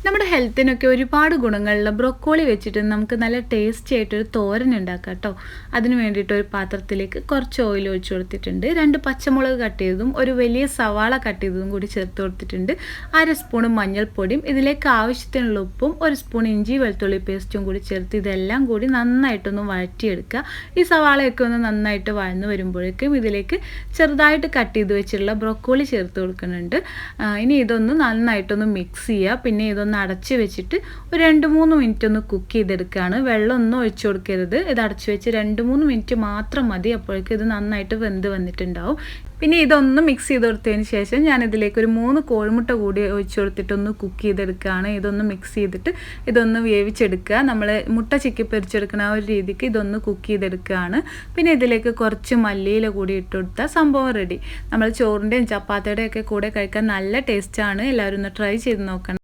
നമ്മുടെ ഹെൽത്തിനൊക്കെ ഒരുപാട് ഗുണങ്ങളുള്ള ബ്രൊക്കോളി വെച്ചിട്ട് നമുക്ക് നല്ല ടേസ്റ്റി ആയിട്ടൊരു തോരൻ ഉണ്ടാക്കാം കേട്ടോ. അതിന് വേണ്ടിയിട്ട് ഒരു പാത്രത്തിലേക്ക് കുറച്ച് ഓയിൽ ഒഴിച്ചു കൊടുത്തിട്ടുണ്ട്. 2 പച്ചമുളക് കട്ട് ചെയ്തതും ഒരു വലിയ സവാള കട്ട് ചെയ്തതും കൂടി ചേർത്ത് കൊടുത്തിട്ടുണ്ട്. 1/2 സ്പൂൺ മഞ്ഞൾപ്പൊടിയും ഇതിലേക്ക് ആവശ്യത്തിനുള്ള ഉപ്പും 1 സ്പൂൺ ഇഞ്ചി വെളുത്തുള്ളി പേസ്റ്റും കൂടി ചേർത്ത് ഇതെല്ലാം കൂടി നന്നായിട്ടൊന്ന് വഴറ്റിയെടുക്കുക. ഈ സവാളയൊക്കെ ഒന്ന് നന്നായിട്ട് വഴന്ന് വരുമ്പോഴേക്കും ഇതിലേക്ക് ചെറുതായിട്ട് കട്ട് ചെയ്ത് വെച്ചിട്ടുള്ള ബ്രൊക്കോളി ചേർത്ത് കൊടുക്കുന്നുണ്ട്. ഇനി ഇതൊന്ന് നന്നായിട്ടൊന്ന് മിക്സ് ചെയ്യുക. പിന്നെ ഇതൊന്ന് അടച്ച് വെച്ചിട്ട് ഒരു 2-3 മിനിറ്റ് ഒന്ന് കുക്ക് ചെയ്തെടുക്കുകയാണ്. വെള്ളമൊന്നും ഒഴിച്ചു കൊടുക്കരുത്. ഇത് അടച്ച് വെച്ച് 2-3 മിനിറ്റ് മാത്രം മതി. അപ്പോഴേക്കും ഇത് നന്നായിട്ട് വെന്ത് വന്നിട്ടുണ്ടാവും. പിന്നെ ഇതൊന്ന് മിക്സ് ചെയ്ത് കൊടുത്തതിന് ശേഷം ഞാനിതിലേക്ക് ഒരു 3 കോഴിമുട്ട കൂടി ഒഴിച്ചു കൊടുത്തിട്ടൊന്ന് കുക്ക് ചെയ്തെടുക്കുകയാണ്. ഇതൊന്ന് മിക്സ് ചെയ്തിട്ട് ഇതൊന്ന് വേവിച്ചെടുക്കുക. നമ്മൾ മുട്ട ചിക്കി പൊരിച്ചെടുക്കുന്ന ആ ഒരു രീതിക്ക് ഇതൊന്ന് കുക്ക് ചെയ്തെടുക്കുകയാണ്. പിന്നെ ഇതിലേക്ക് കുറച്ച് മല്ലിയില കൂടി ഇട്ട് കൊടുത്താൽ സംഭവം റെഡി. നമ്മൾ ചോറിൻ്റെയും ചപ്പാത്തിയുടെയും ഒക്കെ കൂടെ കഴിക്കാൻ നല്ല ടേസ്റ്റാണ്. എല്ലാവരും ഒന്ന് ട്രൈ ചെയ്ത് നോക്കണം.